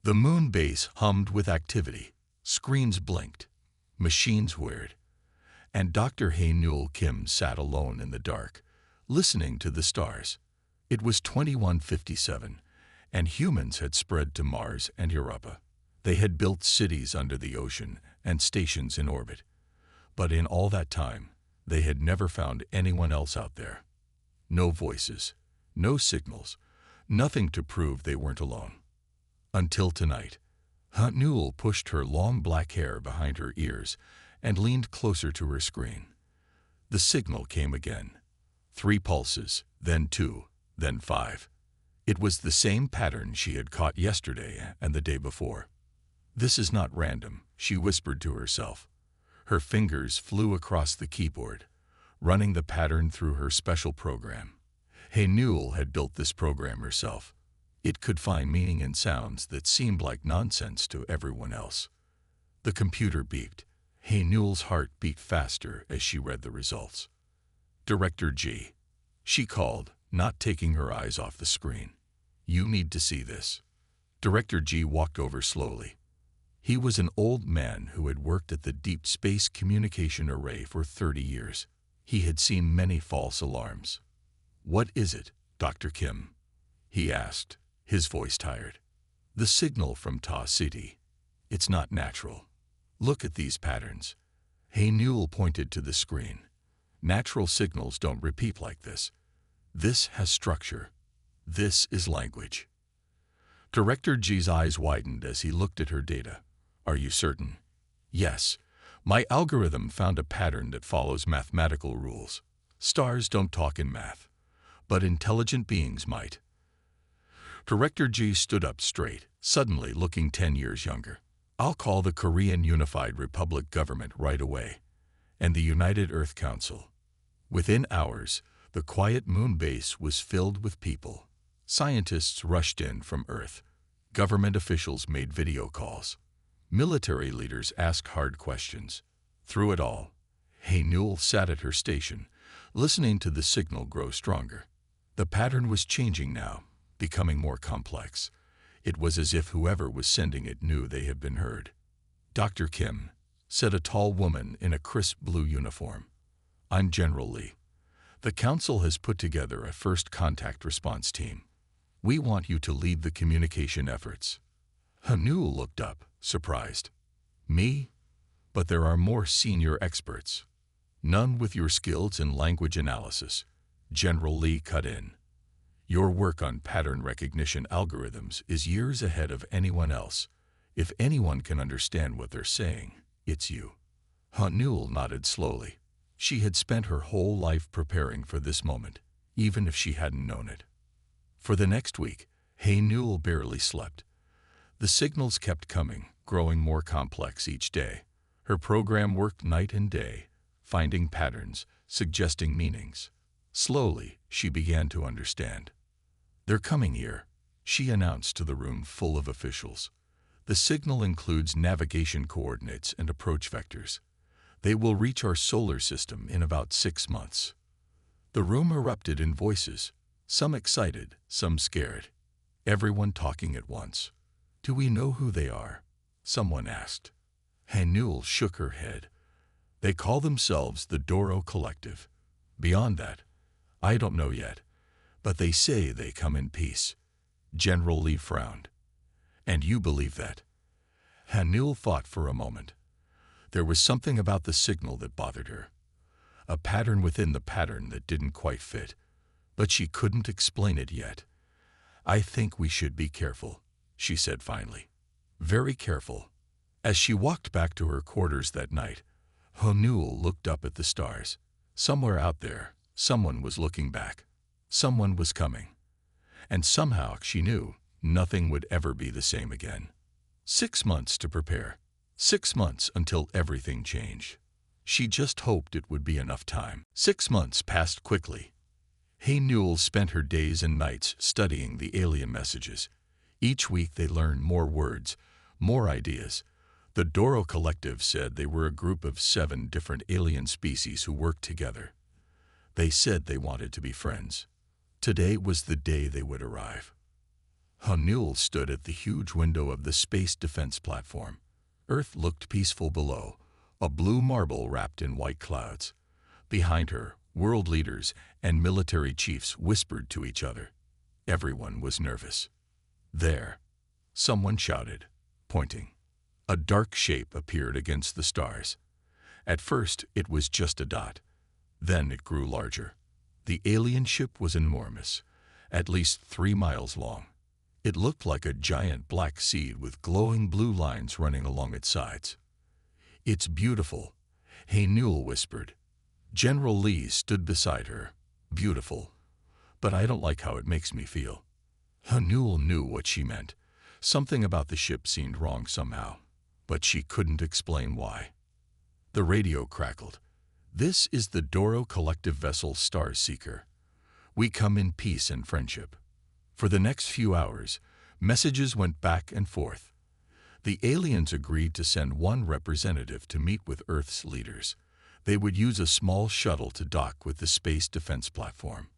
The moon base hummed with activity. Screens blinked. Machines whirred. And Dr. Hae Kim sat alone in the dark, listening to the stars. It was 2157, and humans had spread to Mars and Europa. They had built cities under the ocean and stations in orbit. But in all that time, they had never found anyone else out there. No voices, no signals, nothing to prove they weren't alone. Until tonight, Newell pushed her long black hair behind her ears and leaned closer to her screen. The signal came again. 3 pulses, then 2, then 5. It was the same pattern she had caught yesterday and the day before. "This is not random," she whispered to herself. Her fingers flew across the keyboard, running the pattern through her special program. Newell had built this program herself. It could find meaning in sounds that seemed like nonsense to everyone else. The computer beeped. Newell's heart beat faster as she read the results. "Director G," she called, not taking her eyes off the screen. "You need to see this." Director G walked over slowly. He was an old man who had worked at the Deep Space Communication Array for 30 years. He had seen many false alarms. "What is it, Dr. Kim?" he asked, his voice tired. "The signal from Ta City. It's not natural. Look at these patterns." Newell pointed to the screen. "Natural signals don't repeat like this. This has structure. This is language." Director G's eyes widened as he looked at her data. "Are you certain?" "Yes. My algorithm found a pattern that follows mathematical rules. Stars don't talk in math, but intelligent beings might." Director G stood up straight, suddenly looking 10 years younger. "I'll call the Korean Unified Republic government right away, and the United Earth Council." Within hours, the quiet moon base was filled with people. Scientists rushed in from Earth. Government officials made video calls. Military leaders asked hard questions. Through it all, Newell sat at her station, listening to the signal grow stronger. The pattern was changing now, becoming more complex. It was as if whoever was sending it knew they had been heard. "Dr. Kim," said a tall woman in a crisp blue uniform. "I'm General Lee. The Council has put together a first contact response team. We want you to lead the communication efforts." Newell looked up, surprised. "Me? But there are more senior experts." "None with your skills in language analysis," General Lee cut in. "Your work on pattern recognition algorithms is years ahead of anyone else. If anyone can understand what they're saying, it's you." Newell nodded slowly. She had spent her whole life preparing for this moment, even if she hadn't known it. For the next week, Newell barely slept. The signals kept coming, growing more complex each day. Her program worked night and day, finding patterns, suggesting meanings. Slowly, she began to understand. "They're coming here," she announced to the room full of officials. "The signal includes navigation coordinates and approach vectors. They will reach our solar system in about 6 months." The room erupted in voices, some excited, some scared. Everyone talking at once. "Do we know who they are?" someone asked. Newell shook her head. "They call themselves the Doro Collective. Beyond that, I don't know yet, but they say they come in peace." General Lee frowned. "And you believe that?" Newell thought for a moment. There was something about the signal that bothered her. A pattern within the pattern that didn't quite fit, but she couldn't explain it yet. "I think we should be careful," she said finally. "Very careful." As she walked back to her quarters that night, Newell looked up at the stars. Somewhere out there, someone was looking back. Someone was coming. And somehow, she knew, nothing would ever be the same again. 6 months to prepare. 6 months until everything changed. She just hoped it would be enough time. 6 months passed quickly. Newell spent her days and nights studying the alien messages. Each week they learned more words, more ideas. The Doro Collective said they were a group of 7 different alien species who worked together. They said they wanted to be friends. Today was the day they would arrive. Newell stood at the huge window of the space defense platform. Earth looked peaceful below, a blue marble wrapped in white clouds. Behind her, world leaders and military chiefs whispered to each other. Everyone was nervous. There, someone shouted, pointing. A dark shape appeared against the stars. At first, it was just a dot. Then it grew larger. The alien ship was enormous, at least 3 miles long. It looked like a giant black seed with glowing blue lines running along its sides. "It's beautiful," Newell whispered. General Lee stood beside her. "Beautiful, but I don't like how it makes me feel." Newell knew what she meant. Something about the ship seemed wrong somehow, but she couldn't explain why. The radio crackled. "This is the Doro collective vessel Star Seeker. We come in peace and friendship." For the next few hours, messages went back and forth. The aliens agreed to send one representative to meet with Earth's leaders. They would use a small shuttle to dock with the space defense platform.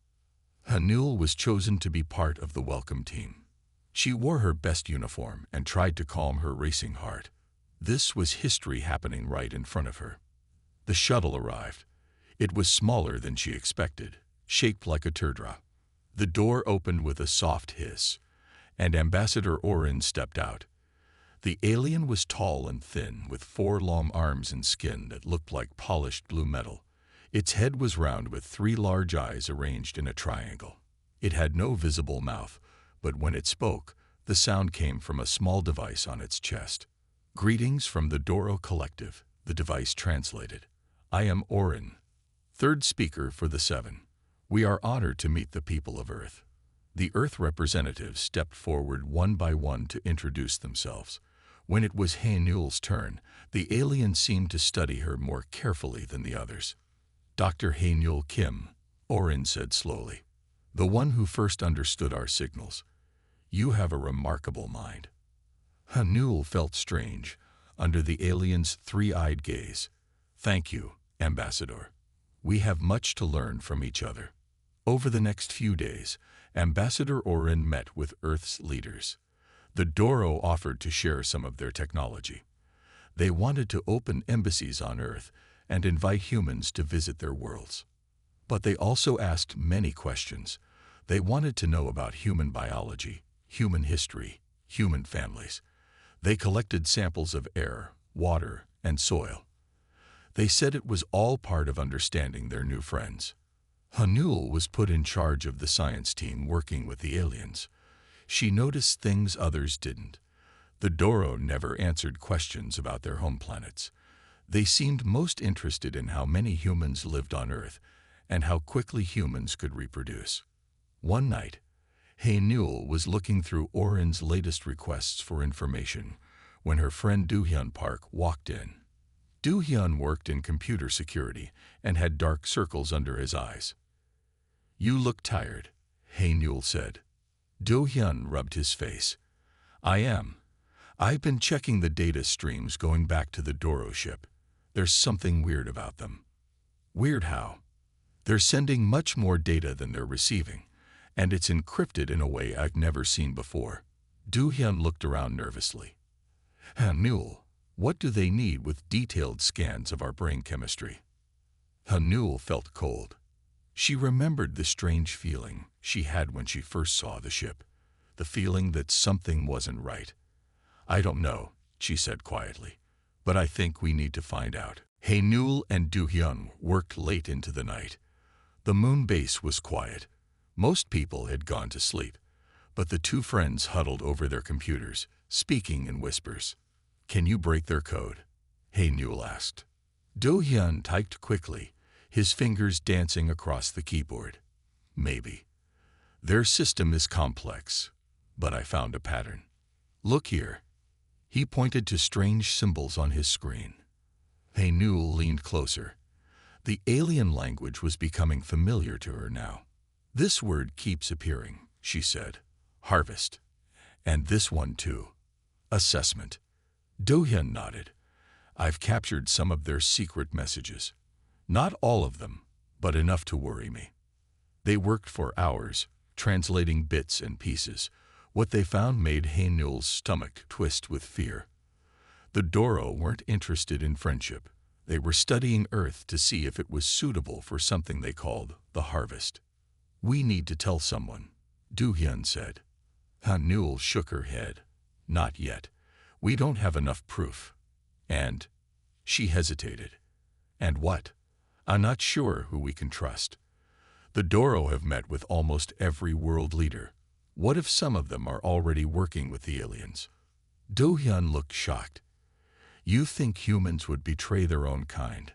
Newell was chosen to be part of the welcome team. She wore her best uniform and tried to calm her racing heart. This was history happening right in front of her. The shuttle arrived. It was smaller than she expected, shaped like a teardrop. The door opened with a soft hiss, and Ambassador Orin stepped out. The alien was tall and thin, with 4 long arms and skin that looked like polished blue metal. Its head was round with 3 large eyes arranged in a triangle. It had no visible mouth, but when it spoke, the sound came from a small device on its chest. "Greetings from the Doro Collective," the device translated. "I am Orin, 3rd speaker for the 7. We are honored to meet the people of Earth." The Earth representatives stepped forward one by one to introduce themselves. When it was Newell's turn, the alien seemed to study her more carefully than the others. "Dr. Newell Kim," Orin said slowly, "the one who first understood our signals. You have a remarkable mind." Newell felt strange under the alien's 3-eyed gaze. "Thank you, Ambassador. We have much to learn from each other." Over the next few days, Ambassador Orin met with Earth's leaders. The Doro offered to share some of their technology. They wanted to open embassies on Earth and invite humans to visit their worlds. But they also asked many questions. They wanted to know about human biology, human history, human families. They collected samples of air, water, and soil. They said it was all part of understanding their new friends. Newell was put in charge of the science team working with the aliens. She noticed things others didn't. The Doro never answered questions about their home planets. They seemed most interested in how many humans lived on Earth and how quickly humans could reproduce. One night, Newell was looking through Orin's latest requests for information when her friend Do-hyun Park walked in. Do-hyun worked in computer security and had dark circles under his eyes. "You look tired," Newell said. Do-hyun rubbed his face. "I am. I've been checking the data streams going back to the Doro ship. There's something weird about them." "Weird how?" "They're sending much more data than they're receiving, and it's encrypted in a way I've never seen before." Do-hyun looked around nervously. "Newell, what do they need with detailed scans of our brain chemistry?" Newell felt cold. She remembered the strange feeling she had when she first saw the ship, the feeling that something wasn't right. "I don't know," she said quietly, "but I think we need to find out." Newell and Do-hyun worked late into the night. The moon base was quiet. Most people had gone to sleep, but the 2 friends huddled over their computers, speaking in whispers. "Can you break their code?" Newell asked. Do-hyun typed quickly, his fingers dancing across the keyboard. "Maybe. Their system is complex, but I found a pattern. Look here." He pointed to strange symbols on his screen. Newell leaned closer. The alien language was becoming familiar to her now. "This word keeps appearing," she said. "Harvest. And this one too. Assessment." Do-hyun nodded. "I've captured some of their secret messages. Not all of them, but enough to worry me." They worked for hours, translating bits and pieces, What they found made Haynul's stomach twist with fear. The Doro weren't interested in friendship. They were studying Earth to see if it was suitable for something they called the harvest. "We need to tell someone," Du-hyun said. Haynul shook her head. "Not yet. We don't have enough proof." And she hesitated. "And what? I'm not sure who we can trust. The Doro have met with almost every world leader. What if some of them are already working with the aliens?" Do-hyun looked shocked. "You think humans would betray their own kind?"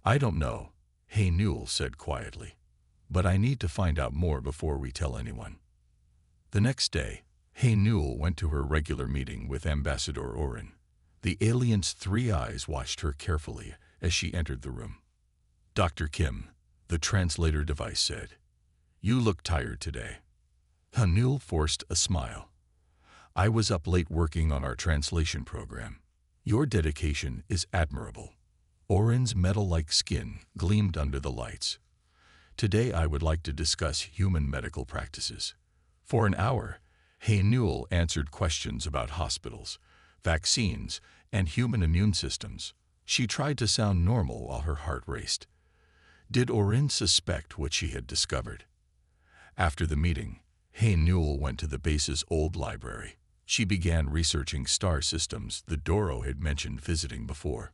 "I don't know," Haynul said quietly. "But I need to find out more before we tell anyone." The next day, Haynul went to her regular meeting with Ambassador Oren. The alien's three eyes watched her carefully as she entered the room. "Dr. Kim," the translator device said, "you look tired today." Haynul forced a smile. "I was up late working on our translation program. Your dedication is admirable." Oren's metal-like skin gleamed under the lights. "Today I would like to discuss human medical practices." For an hour, Haynul answered questions about hospitals, vaccines, and human immune systems. She tried to sound normal while her heart raced. Did Oren suspect what she had discovered? After the meeting, Haynul went to the base's old library. She began researching star systems the Doro had mentioned visiting before.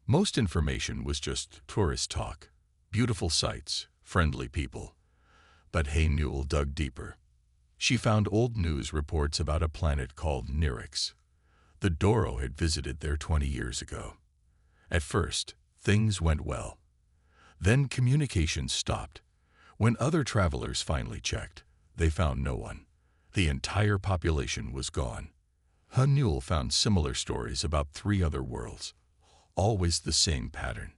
Most information was just tourist talk, beautiful sights, friendly people. But Haynul dug deeper. She found old news reports about a planet called Nirix. The Doro had visited there 20 years ago. At first, things went well. Then communications stopped. When other travelers finally checked, they found no one. The entire population was gone. Haynul found similar stories about 3 other worlds. Always the same pattern.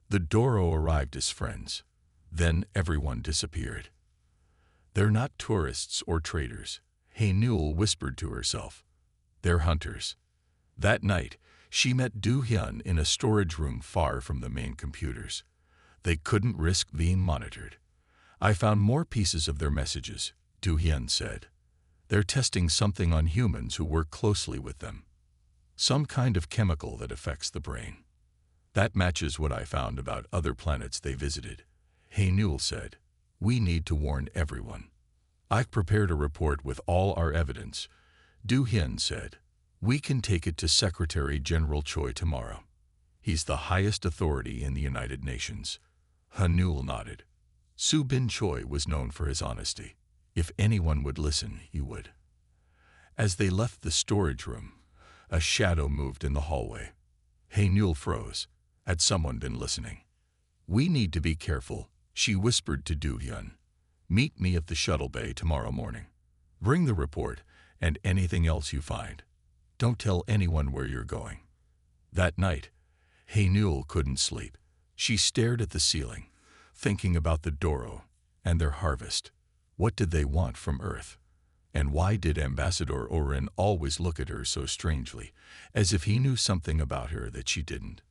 The Doro arrived as friends. Then everyone disappeared. "They're not tourists or traders," Haynul whispered to herself. "They're hunters." That night, she met Do-hyun in a storage room far from the main computers. They couldn't risk being monitored. "I found more pieces of their messages," Do-hyun said. "They're testing something on humans who work closely with them. Some kind of chemical that affects the brain." "That matches what I found about other planets they visited," Haynul said. "We need to warn everyone." "I've prepared a report with all our evidence," Do-hyun said. "We can take it to Secretary General Choi tomorrow. He's the highest authority in the United Nations." Haynul nodded. Soo-bin Choi was known for his honesty. If anyone would listen, he would. As they left the storage room, a shadow moved in the hallway. Haynul froze. Had someone been listening? "We need to be careful," she whispered to Do-hyun. "Meet me at the shuttle bay tomorrow morning. Bring the report and anything else you find. Don't tell anyone where you're going." That night, Haynul couldn't sleep. She stared at the ceiling, thinking about the Doro and their harvest. What did they want from Earth? And why did Ambassador Oren always look at her so strangely, as if he knew something about her that she didn't?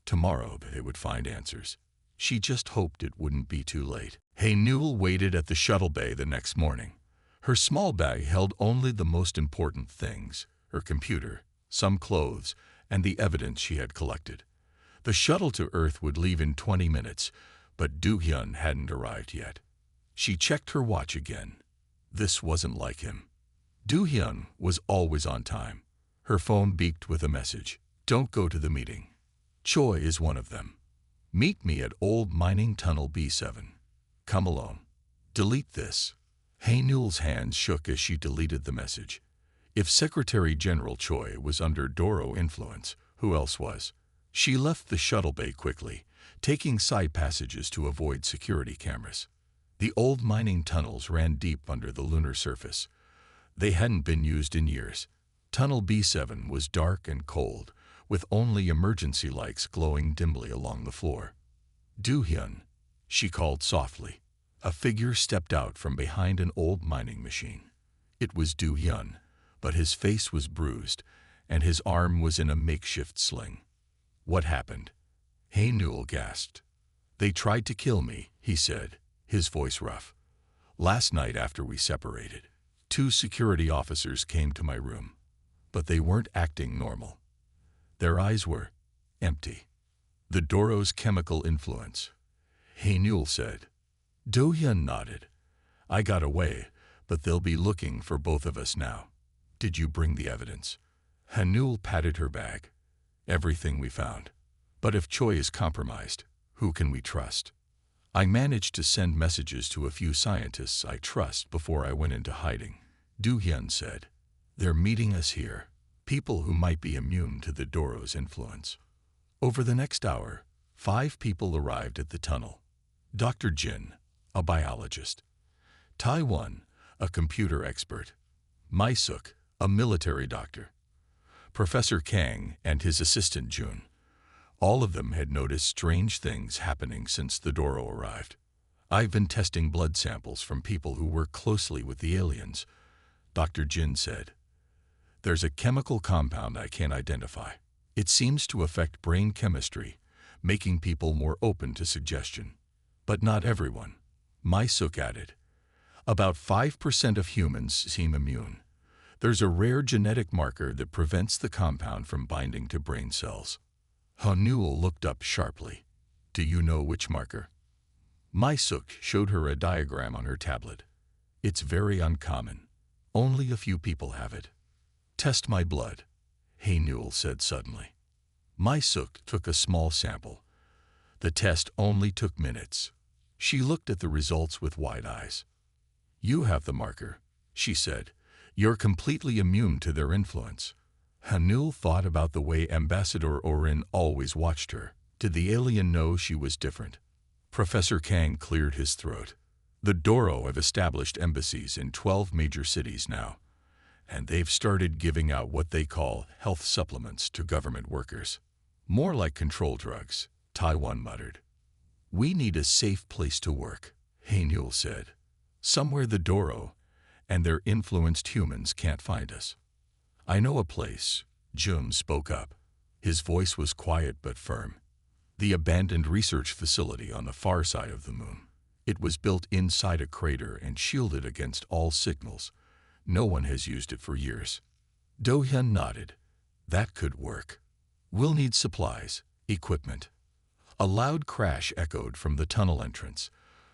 Tomorrow they would find answers. She just hoped it wouldn't be too late. Haynul waited at the shuttle bay the next morning. Her small bag held only the most important things: her computer, some clothes, and the evidence she had collected. The shuttle to Earth would leave in 20 minutes, but Do-hyun hadn't arrived yet. She checked her watch again. This wasn't like him. Do-hyun was always on time. Her phone beeped with a message. "Don't go to the meeting. Choi is one of them. Meet me at Old Mining Tunnel B7. Come alone. Delete this." Haynul's hands shook as she deleted the message. If Secretary General Choi was under Doro influence, who else was? She left the shuttle bay quickly, taking side passages to avoid security cameras. The old mining tunnels ran deep under the lunar surface. They hadn't been used in years. Tunnel B7 was dark and cold, with only emergency lights glowing dimly along the floor. "Do-hyun," she called softly. A figure stepped out from behind an old mining machine. It was Do-hyun, but his face was bruised, and his arm was in a makeshift sling. "What happened?" Haynul gasped. "They tried to kill me," he said, his voice rough. "Last night after we separated." 2 security officers came to my room, but they weren't acting normal. Their eyes were empty. The Doro's chemical influence, Haenul said. Do-hyun nodded. I got away, but they'll be looking for both of us now. Did you bring the evidence? Haenul patted her bag. Everything we found. But if Choi is compromised, who can we trust? I managed to send messages to a few scientists I trust before I went into hiding, Do-hyun said. They're meeting us here, people who might be immune to the Doro's influence. Over the next hour, 5 people arrived at the tunnel. Dr. Jin, a biologist. Taiwan, a computer expert. Maisuk, a military doctor. Professor Kang and his assistant Jun. All of them had noticed strange things happening since the Doro arrived. I've been testing blood samples from people who work closely with the aliens, Dr. Jin said. There's a chemical compound I can't identify. It seems to affect brain chemistry, making people more open to suggestion. But not everyone. Maisuk added. About 5% of humans seem immune. There's a rare genetic marker that prevents the compound from binding to brain cells. Haenul looked up sharply. Do you know which marker? Maisuk showed her a diagram on her tablet. It's very uncommon. Only a few people have it. Test my blood, Haenul said suddenly. Maisuk took a small sample. The test only took minutes. She looked at the results with wide eyes. You have the marker, she said. You're completely immune to their influence. Haenul thought about the way Ambassador Orin always watched her. Did the alien know she was different? Professor Kang cleared his throat. The Doro have established embassies in 12 major cities now, and they've started giving out what they call health supplements to government workers. More like control drugs, Taiwan muttered. We need a safe place to work, Haenul said. Somewhere the Doro and their influenced humans can't find us. I know a place, Jun spoke up. His voice was quiet but firm. The abandoned research facility on the far side of the moon. It was built inside a crater and shielded against all signals. No one has used it for years. Do-hyun nodded. That could work. We'll need supplies, equipment. A loud crash echoed from the tunnel entrance.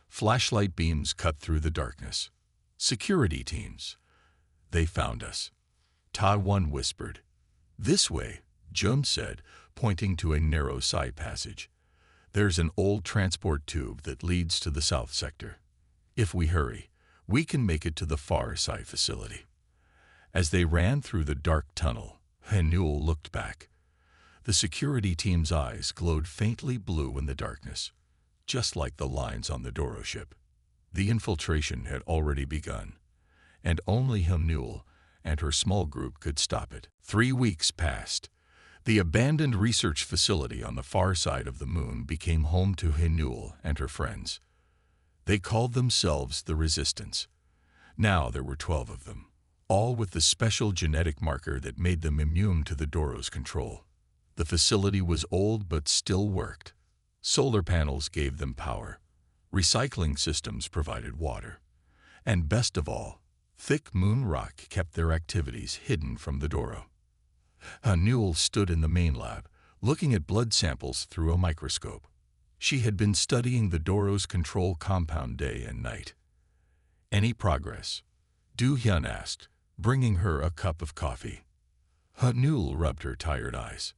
Flashlight beams cut through the darkness. Security teams. They found us. Ta-1 whispered. This way, Jun said, pointing to a narrow side passage. There's an old transport tube that leads to the south sector. If we hurry, we can make it to the far side facility. As they ran through the dark tunnel, Haenul looked back. The security team's eyes glowed faintly blue in the darkness, just like the lines on the Doro ship. The infiltration had already begun, and only Haenul and her small group could stop it. 3 weeks passed. The abandoned research facility on the far side of the moon became home to Haenul and her friends. They called themselves the Resistance. Now there were 12 of them, all with the special genetic marker that made them immune to the Doro's control. The facility was old but still worked. Solar panels gave them power. Recycling systems provided water. And best of all, thick moon rock kept their activities hidden from the Doro. Haenul stood in the main lab, looking at blood samples through a microscope. She had been studying the Doro's control compound day and night. Any progress? Do-hyun asked, bringing her a cup of coffee. Haenul rubbed her tired eyes.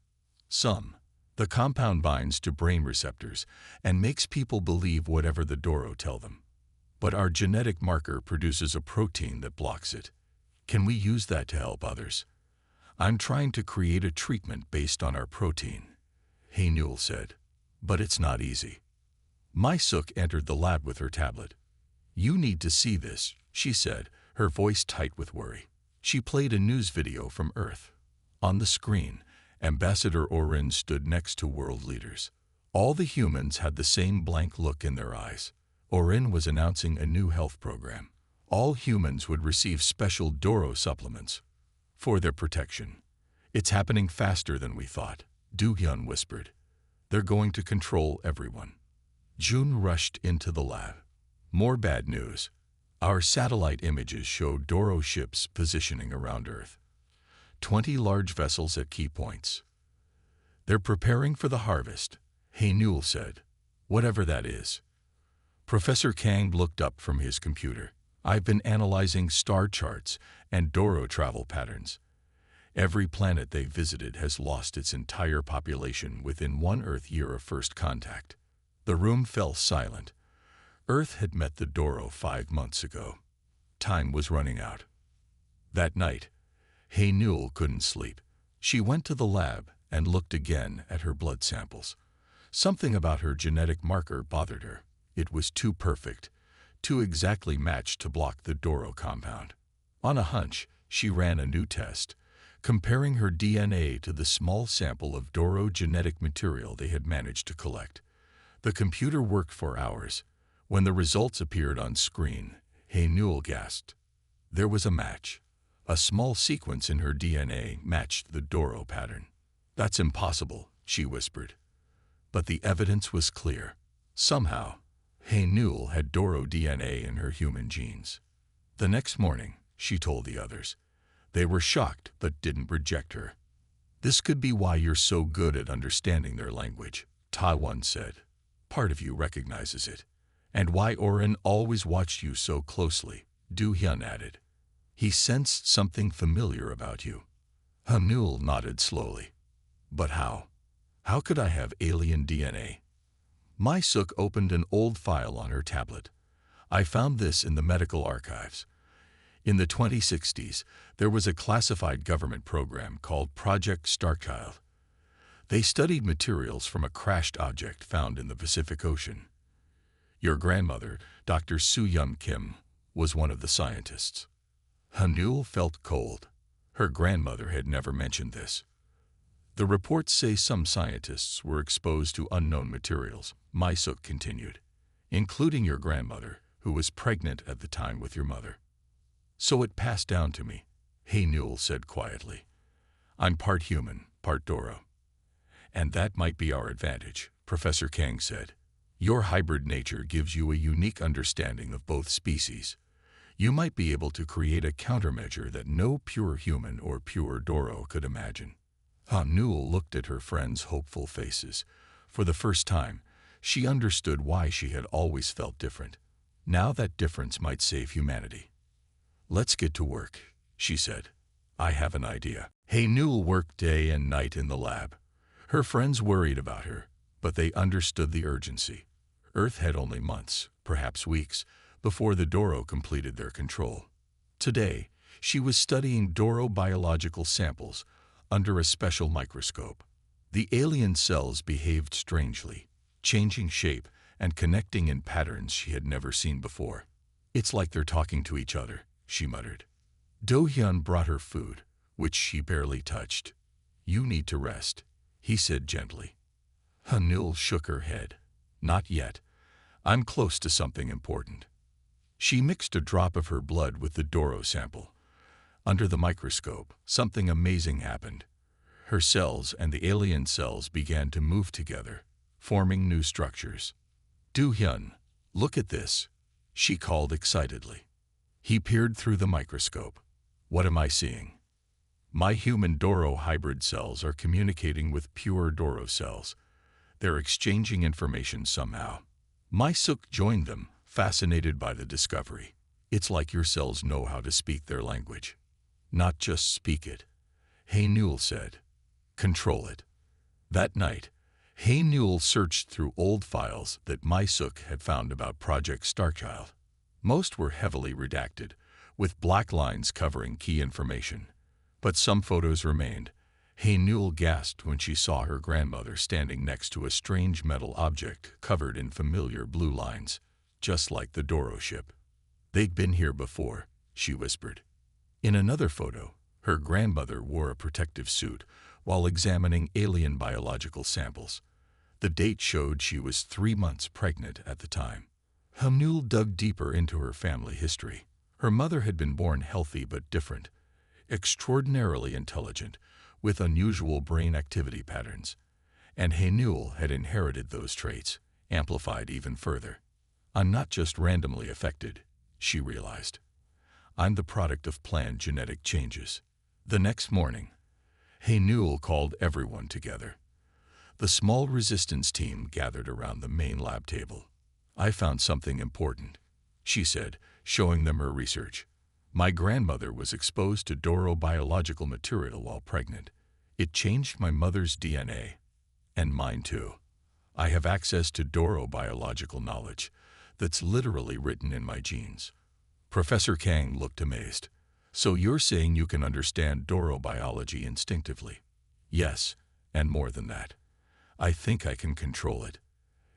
Some. The compound binds to brain receptors and makes people believe whatever the Doro tell them. But our genetic marker produces a protein that blocks it. Can we use that to help others? I'm trying to create a treatment based on our protein, Haenul said. But it's not easy. Maisuk entered the lab with her tablet. You need to see this, she said, her voice tight with worry. She played a news video from Earth. On the screen, Ambassador Orin stood next to world leaders. All the humans had the same blank look in their eyes. Orin was announcing a new health program. All humans would receive special Doro supplements for their protection. It's happening faster than we thought, Do-hyun whispered. They're going to control everyone. Jun rushed into the lab. More bad news. Our satellite images show Doro ships positioning around Earth. 20 large vessels at key points. They're preparing for the harvest, Haynul said. Whatever that is. Professor Kang looked up from his computer. I've been analyzing star charts and Doro travel patterns. Every planet they've visited has lost its entire population within one Earth year of first contact. The room fell silent. Earth had met the Doro 5 months ago. Time was running out. That night, Haynul couldn't sleep. She went to the lab and looked again at her blood samples. Something about her genetic marker bothered her. It was too perfect, too exactly matched to block the Doro compound. On a hunch, she ran a new test, comparing her DNA to the small sample of Doro genetic material they had managed to collect. The computer worked for hours. When the results appeared on screen, Haynul gasped. There was a match. A small sequence in her DNA matched the Doro pattern. That's impossible, she whispered. But the evidence was clear. Somehow, Haynul had Doro DNA in her human genes. The next morning, she told the others. They were shocked but didn't reject her. This could be why you're so good at understanding their language, Ta-1 said. Part of you recognizes it. And why Oren always watched you so closely, Du-hyun added. He sensed something familiar about you. Haynul nodded slowly. But how? How could I have alien DNA? My-suk opened an old file on her tablet. I found this in the medical archives. In the 2060s, there was a classified government program called Project Starchild. They studied materials from a crashed object found in the Pacific Ocean. Your grandmother, Dr. Soo-Yum Kim, was one of the scientists. Haynul felt cold. Her grandmother had never mentioned this. The reports say some scientists were exposed to unknown materials, My-suk continued, including your grandmother, who was pregnant at the time with your mother. So it passed down to me, Haynul said quietly. I'm part human, part Doro. And that might be our advantage, Professor Kang said. Your hybrid nature gives you a unique understanding of both species. You might be able to create a countermeasure that no pure human or pure Doro could imagine. Haynul looked at her friends' hopeful faces. For the first time, she understood why she had always felt different. Now that difference might save humanity. Let's get to work, she said. I have an idea. Haynul worked day and night in the lab. Her friends worried about her, but they understood the urgency. Earth had only months, perhaps weeks, before the Doro completed their control. Today, she was studying Doro biological samples under a special microscope. The alien cells behaved strangely, changing shape and connecting in patterns she had never seen before. It's like they're talking to each other, she muttered. Do-hyun brought her food, which she barely touched. You need to rest, he said gently. Haynul shook her head. Not yet. I'm close to something important. She mixed a drop of her blood with the Doro sample. Under the microscope, something amazing happened. Her cells and the alien cells began to move together, forming new structures. Do-hyun, look at this, she called excitedly. He peered through the microscope. What am I seeing? My human Doro hybrid cells are communicating with pure Doro cells. They're exchanging information somehow. My-suk joined them, fascinated by the discovery. It's like your cells know how to speak their language. Not just speak it, Haynul said. Control it. That night, Haynul searched through old files that My-suk had found about Project Starchild. Most were heavily redacted, with black lines covering key information. But some photos remained. Haynul gasped when she saw her grandmother standing next to a strange metal object covered in familiar blue lines, just like the Doro ship. They'd been here before, she whispered. In another photo, her grandmother wore a protective suit while examining alien biological samples. The date showed she was 3 months pregnant at the time. Haynul dug deeper into her family history. Her mother had been born healthy but different, extraordinarily intelligent, with unusual brain activity patterns. And Haynul had inherited those traits, amplified even further. I'm not just randomly affected, she realized. I'm the product of planned genetic changes. The next morning, Newell called everyone together. The small resistance team gathered around the main lab table. I found something important, she said, showing them her research. My grandmother was exposed to dorobiological material while pregnant. It changed my mother's DNA, and mine too. I have access to dorobiological knowledge that's literally written in my genes. Professor Kang looked amazed. So you're saying you can understand dorobiology instinctively? Yes, and more than that. I think I can control it.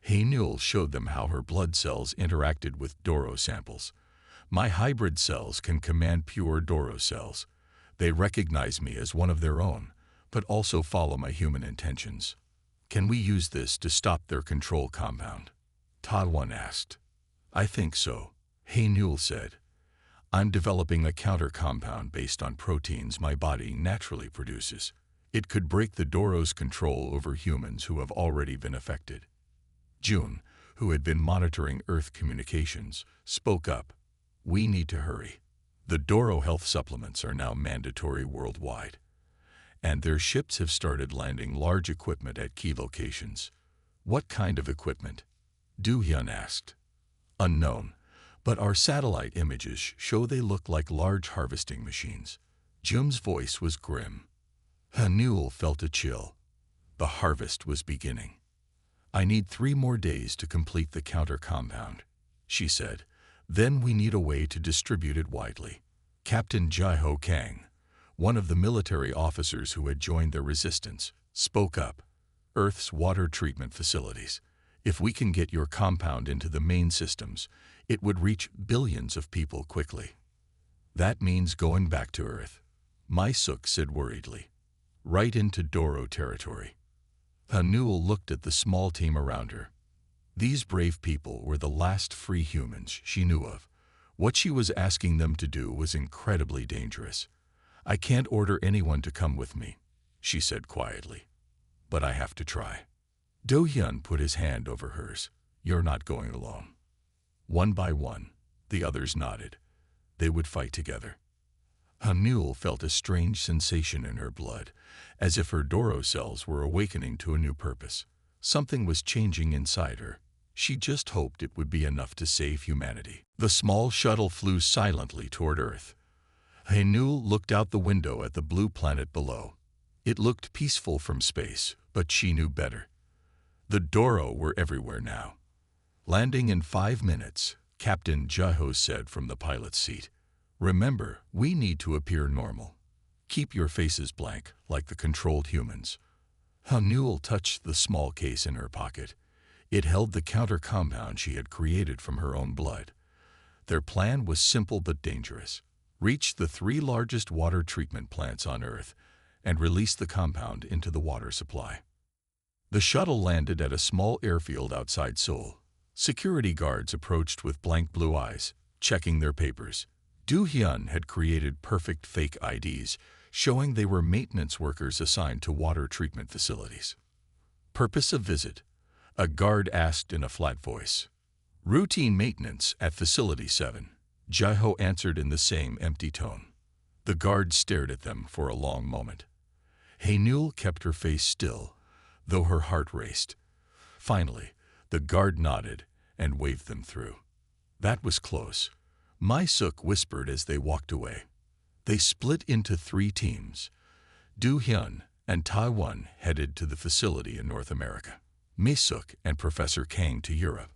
Newell showed them how her blood cells interacted with Doro samples. My hybrid cells can command pure Doro cells. They recognize me as one of their own, but also follow my human intentions. Can we use this to stop their control compound? Ta-1 asked. I think so, Newell said. I'm developing a counter compound based on proteins my body naturally produces. It could break the Doro's control over humans who have already been affected. June, who had been monitoring Earth communications, spoke up. We need to hurry. The Doro health supplements are now mandatory worldwide, and their ships have started landing large equipment at key locations. What kind of equipment? Do-hyun asked. Unknown, but our satellite images show they look like large harvesting machines. Jung's voice was grim. Newell felt a chill. The harvest was beginning. I need 3 more days to complete the counter compound, she said. Then we need a way to distribute it widely. Captain Jae-ho Kang, one of the military officers who had joined the resistance, spoke up. Earth's water treatment facilities. If we can get your compound into the main systems, it would reach billions of people quickly. That means going back to Earth, My-suk said worriedly. Right into Doro territory. Newell looked at the small team around her. These brave people were the last free humans she knew of. What she was asking them to do was incredibly dangerous. I can't order anyone to come with me, she said quietly. But I have to try. Do-hyun put his hand over hers. You're not going alone. One by one, the others nodded. They would fight together. Newell felt a strange sensation in her blood, as if her Doro cells were awakening to a new purpose. Something was changing inside her. She just hoped it would be enough to save humanity. The small shuttle flew silently toward Earth. Newell looked out the window at the blue planet below. It looked peaceful from space, but she knew better. The Doro were everywhere now. Landing in 5 minutes, Captain Jae-ho said from the pilot's seat. Remember, we need to appear normal. Keep your faces blank, like the controlled humans. Newell touched the small case in her pocket. It held the counter compound she had created from her own blood. Their plan was simple but dangerous. Reach the 3 largest water treatment plants on Earth and release the compound into the water supply. The shuttle landed at a small airfield outside Seoul. Security guards approached with blank blue eyes, checking their papers. Do-hyun had created perfect fake IDs, showing they were maintenance workers assigned to water treatment facilities. Purpose of visit? A guard asked in a flat voice. Routine maintenance at Facility 7. Jae-ho answered in the same empty tone. The guard stared at them for a long moment. Newell kept her face still, though her heart raced. Finally, the guard nodded and waved them through. That was close. My-suk whispered as they walked away. They split into 3 teams. Do-hyun and Ta-1 headed to the facility in North America. My-suk and Professor Kang to Europe.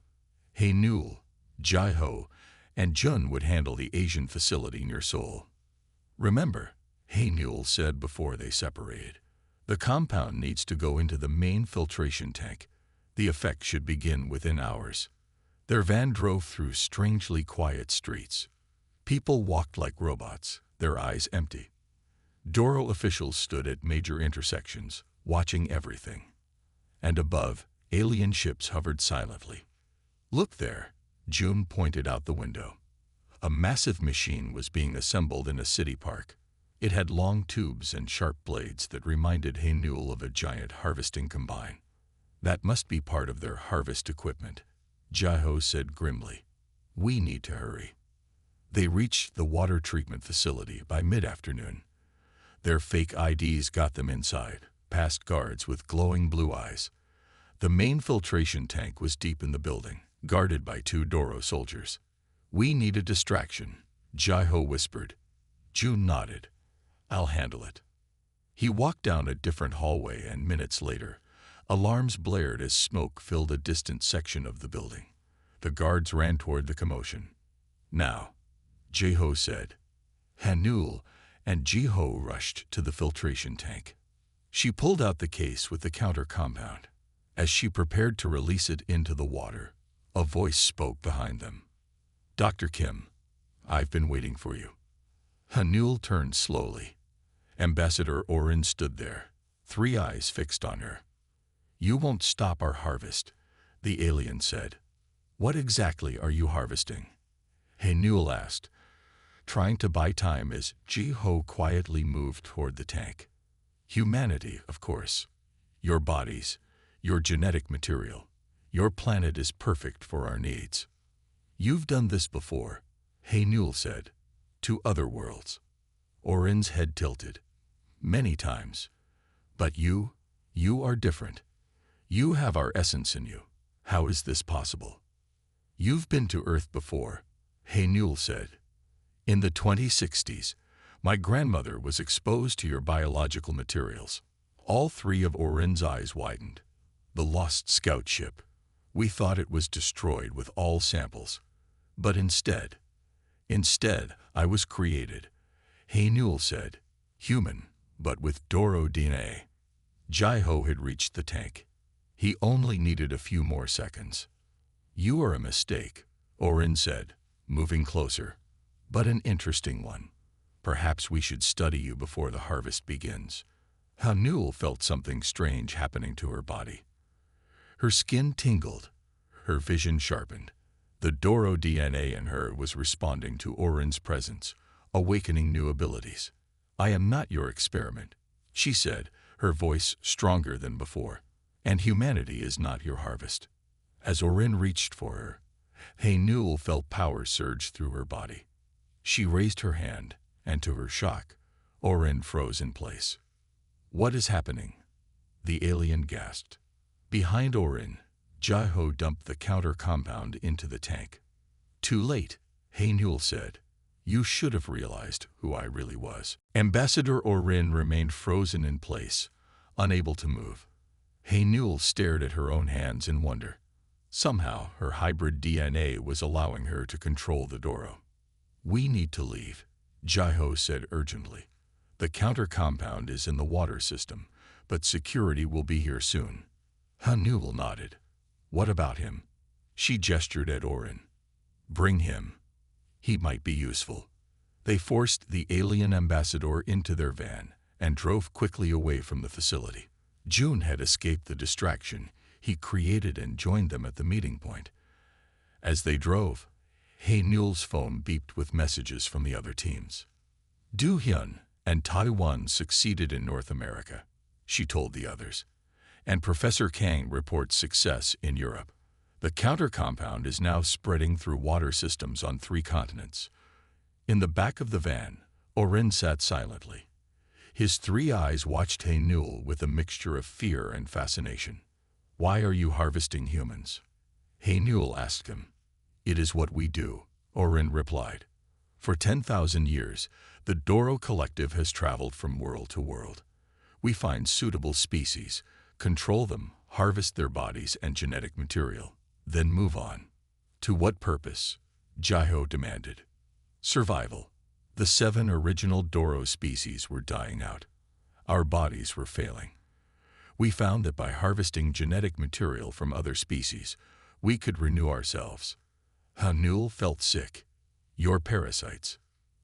Newell, Jae-ho, and Jun would handle the Asian facility near Seoul. Remember, Newell said before they separated, the compound needs to go into the main filtration tank. The effect should begin within hours. Their van drove through strangely quiet streets. People walked like robots, their eyes empty. Doro officials stood at major intersections, watching everything. And above, alien ships hovered silently. Look there, June pointed out the window. A massive machine was being assembled in a city park. It had long tubes and sharp blades that reminded Newell of a giant harvesting combine. That must be part of their harvest equipment, Jae-ho said grimly. We need to hurry. They reached the water treatment facility by mid-afternoon. Their fake IDs got them inside, past guards with glowing blue eyes. The main filtration tank was deep in the building, guarded by 2 Doro soldiers. "We need a distraction," Jai-Ho whispered. June nodded. "I'll handle it." He walked down a different hallway, and minutes later, alarms blared as smoke filled a distant section of the building. The guards ran toward the commotion. "Now," Jai-Ho said. Hanul and Ji-Ho rushed to the filtration tank. She pulled out the case with the counter compound. As she prepared to release it into the water, a voice spoke behind them. "Dr. Kim, I've been waiting for you." Hanul turned slowly. Ambassador Orin stood there, 3 eyes fixed on her. "You won't stop our harvest," the alien said. "What exactly are you harvesting?" Hanul asked, trying to buy time as Ji-Ho quietly moved toward the tank. "Humanity, of course. Your bodies, your genetic material. Your planet is perfect for our needs." "You've done this before," Hanul said, "to other worlds." Orin's head tilted. "Many times. But you are different. You have our essence in you. How is this possible?" "You've been to Earth before," Hanul said. "In the 2060s, my grandmother was exposed to your biological materials." All 3 of Orin's eyes widened. "The lost scout ship. We thought it was destroyed with all samples. But instead, I was created," Hanul said. "Human, but with Doro DNA." Jai-Ho had reached the tank. He only needed a few more seconds. "You are a mistake," Orin said, moving closer. "But an interesting one. Perhaps we should study you before the harvest begins." Hanul felt something strange happening to her body. Her skin tingled, her vision sharpened. The Doro DNA in her was responding to Orin's presence, awakening new abilities. "I am not your experiment," she said, her voice stronger than before. "And humanity is not your harvest." As Orin reached for her, Hanul felt power surge through her body. She raised her hand, and to her shock, Orin froze in place. "What is happening?" the alien gasped. Behind Orin, Jai-Ho dumped the counter compound into the tank. "Too late," Hanul said. "You should have realized who I really was." Ambassador Orin remained frozen in place, unable to move. Hanul stared at her own hands in wonder. Somehow, her hybrid DNA was allowing her to control the Doro. "We need to leave," Jai-Ho said urgently. "The counter compound is in the water system, but security will be here soon." Hanul nodded. "What about him?" She gestured at Orin. "Bring him. He might be useful." They forced the alien ambassador into their van and drove quickly away from the facility. June had escaped the distraction he created and joined them at the meeting point. As they drove, Hanul's phone beeped with messages from the other teams. "Do-hyun and Taiwan succeeded in North America," she told the others, "and Professor Kang reports success in Europe. The counter compound is now spreading through water systems on 3 continents." In the back of the van, Orin sat silently. His 3 eyes watched Hanul with a mixture of fear and fascination. "Why are you harvesting humans?" Hanul asked him. "It is what we do," Orin replied. "For 10,000 years, the Doro Collective has traveled from world to world. We find suitable species, control them, harvest their bodies and genetic material, then move on." "To what purpose?" Jai-Ho demanded. "Survival. The 7 original Doro species were dying out. Our bodies were failing. We found that by harvesting genetic material from other species, we could renew ourselves." Hanul felt sick. "You're parasites."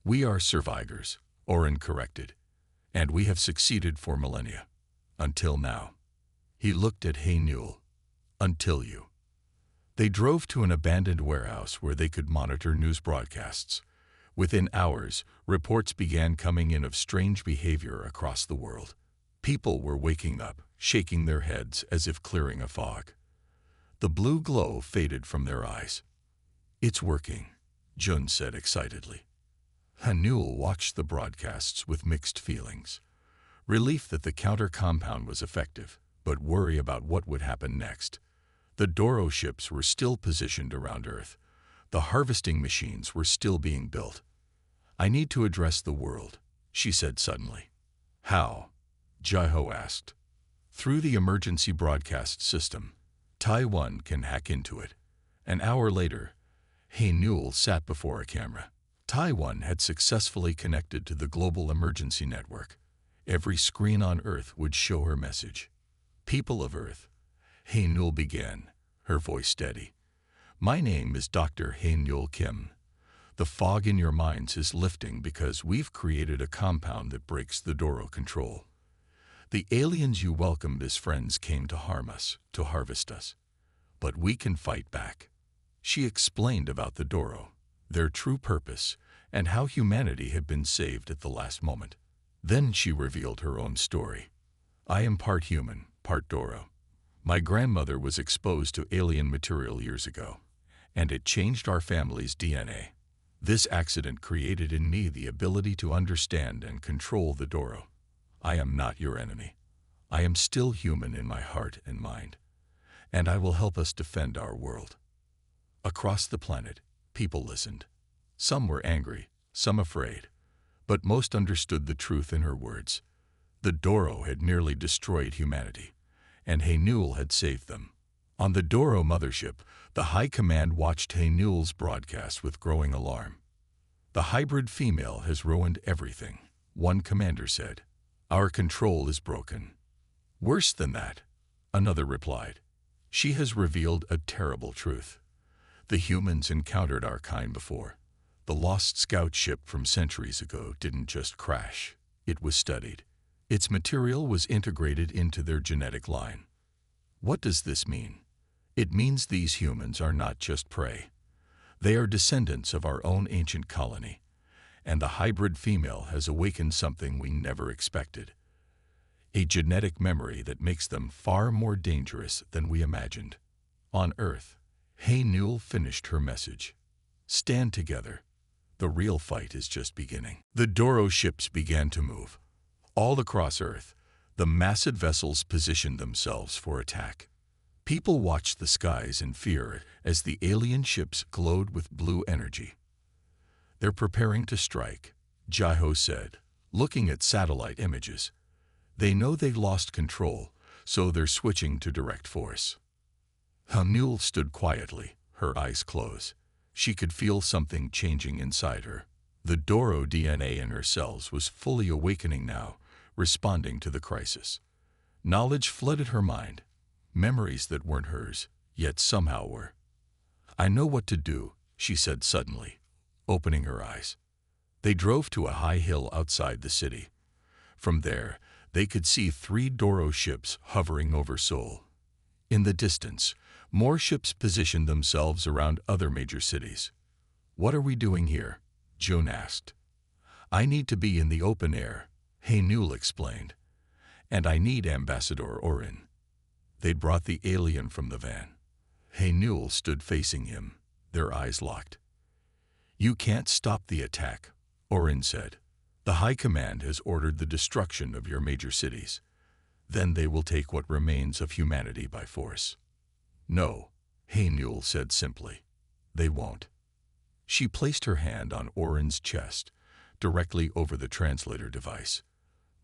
"We are survivors," Orin corrected. "And we have succeeded for millennia. Until now." He looked at Hanul. "Until you." They drove to an abandoned warehouse where they could monitor news broadcasts. Within hours, reports began coming in of strange behavior across the world. People were waking up, shaking their heads as if clearing a fog. The blue glow faded from their eyes. "It's working," Jun said excitedly. Hanul watched the broadcasts with mixed feelings. Relief that the counter compound was effective, but worry about what would happen next. The Doro ships were still positioned around Earth. The harvesting machines were still being built. "I need to address the world," she said suddenly. "How?" Jiho asked. "Through the emergency broadcast system. Taiwan can hack into it." An hour later, Hanul sat before a camera. Taiwan had successfully connected to the global emergency network. Every screen on Earth would show her message. "People of Earth," Hanul began, her voice steady. "My name is Dr. Hanul Kim. The fog in your minds is lifting because we've created a compound that breaks the Doro control. The aliens you welcomed as friends came to harm us, to harvest us. But we can fight back." She explained about the Doro, their true purpose, and how humanity had been saved at the last moment. Then she revealed her own story. "I am part human, part Doro. My grandmother was exposed to alien material years ago, and it changed our family's DNA. This accident created in me the ability to understand and control the Doro. I am not your enemy. I am still human in my heart and mind, and I will help us defend our world." Across the planet, people listened. Some were angry, some afraid, but most understood the truth in her words. The Doro had nearly destroyed humanity, and Hanul had saved them. On the Doro mothership, the High Command watched Hanul's broadcast with growing alarm. "The hybrid female has ruined everything," one commander said. "Our control is broken." "Worse than that," another replied. "She has revealed a terrible truth. The humans encountered our kind before. The lost scout ship from centuries ago didn't just crash. It was studied. Its material was integrated into their genetic line." "What does this mean?" "It means these humans are not just prey. They are descendants of our own ancient colony, and the hybrid female has awakened something we never expected. A genetic memory that makes them far more dangerous than we imagined." On Earth, Hanul finished her message. "Stand together. The real fight is just beginning." The Doro ships began to move. All across Earth, the massive vessels positioned themselves for attack. People watched the skies in fear as the alien ships glowed with blue energy. "They're preparing to strike," Jiho said, looking at satellite images. "They know they lost control, so they're switching to direct force." Hanul stood quietly, her eyes closed. She could feel something changing inside her. The Doro DNA in her cells was fully awakening now, responding to the crisis. Knowledge flooded her mind, memories that weren't hers, yet somehow were. "I know what to do," she said suddenly, opening her eyes. They drove to a high hill outside the city. From there, they could see 3 Doro ships hovering over Seoul. In the distance, more ships positioned themselves around other major cities. "What are we doing here?" Jun asked. "I need to be in the open air," Hanul explained. "And I need Ambassador Orin." They'd brought the alien from the van. Hanul stood facing him, their eyes locked. "You can't stop the attack," Orin said. "The High Command has ordered the destruction of your major cities. Then they will take what remains of humanity by force." "No," Hanul said simply. "They won't." She placed her hand on Orin's chest, directly over the translator device.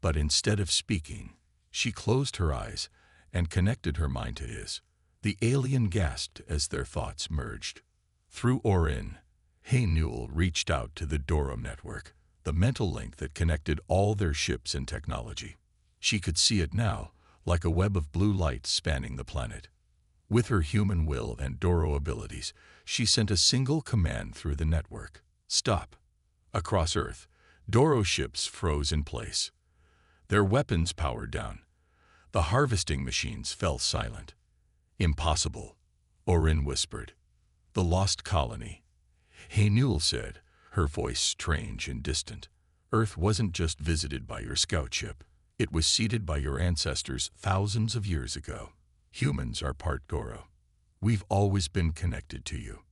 But instead of speaking, she closed her eyes and connected her mind to his. The alien gasped as their thoughts merged. Through Orin, Hanul reached out to the Doro network, the mental link that connected all their ships and technology. She could see it now, like a web of blue light spanning the planet. With her human will and Doro abilities, she sent a single command through the network: "Stop." Across Earth, Doro ships froze in place. Their weapons powered down. The harvesting machines fell silent. "Impossible," Orin whispered. "The lost colony," Hanul said, her voice strange and distant. "Earth wasn't just visited by your scout ship. It was seeded by your ancestors thousands of years ago. Humans are part Doro. We've always been connected to you."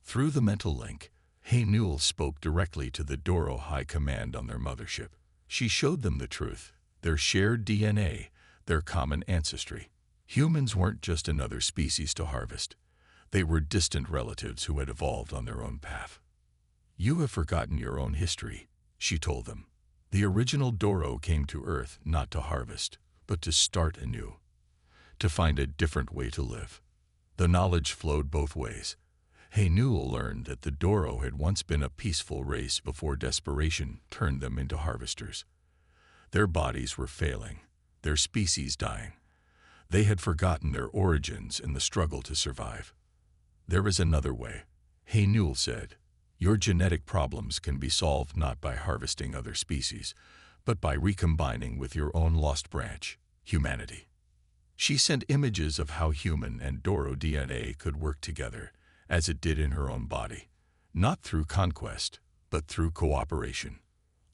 Through the mental link, Hey Newell spoke directly to the Doro High Command on their mothership. She showed them the truth, their shared DNA, their common ancestry. Humans weren't just another species to harvest. They were distant relatives who had evolved on their own path. You have forgotten your own history, she told them. The original Doro came to Earth not to harvest, but to start anew, to find a different way to live. The knowledge flowed both ways. Hey Newell learned that the Doro had once been a peaceful race before desperation turned them into harvesters. Their bodies were failing, their species dying. They had forgotten their origins in the struggle to survive. There is another way, Hey Newell said. Your genetic problems can be solved not by harvesting other species, but by recombining with your own lost branch, humanity. She sent images of how human and Doro DNA could work together, as it did in her own body, not through conquest, but through cooperation.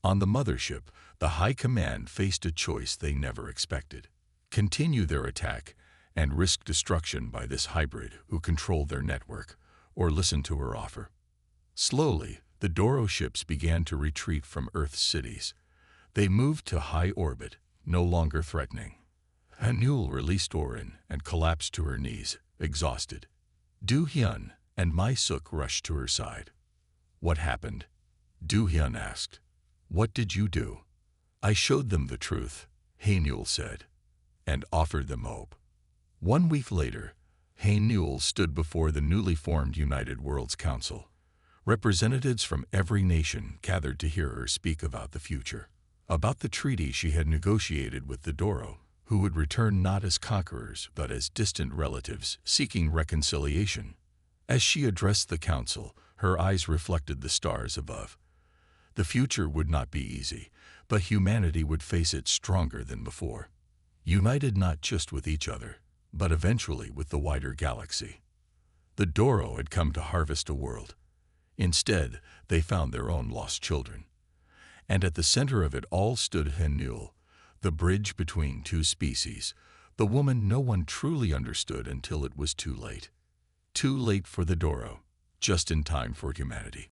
On the mothership, the High Command faced a choice they never expected: continue their attack and risk destruction by this hybrid who controlled their network, or listen to her offer. Slowly, the Doro ships began to retreat from Earth's cities. They moved to high orbit, no longer threatening. Newell released Orin and collapsed to her knees, exhausted. Du Hyun and Mai Suk rushed to her side. What happened? Du Hyun asked. What did you do? I showed them the truth, Hey Newell said, and offered them hope. 1 week later, Hey Newell stood before the newly formed United Worlds Council. Representatives from every nation gathered to hear her speak about the future, about the treaty she had negotiated with the Doro, who would return not as conquerors but as distant relatives seeking reconciliation. As she addressed the council, her eyes reflected the stars above. The future would not be easy, but humanity would face it stronger than before, united not just with each other, but eventually with the wider galaxy. The Doro had come to harvest a world. Instead, they found their own lost children. And at the center of it all stood Hey Newell, the bridge between two species, the woman no one truly understood until it was too late. Too late for the Doro, just in time for humanity.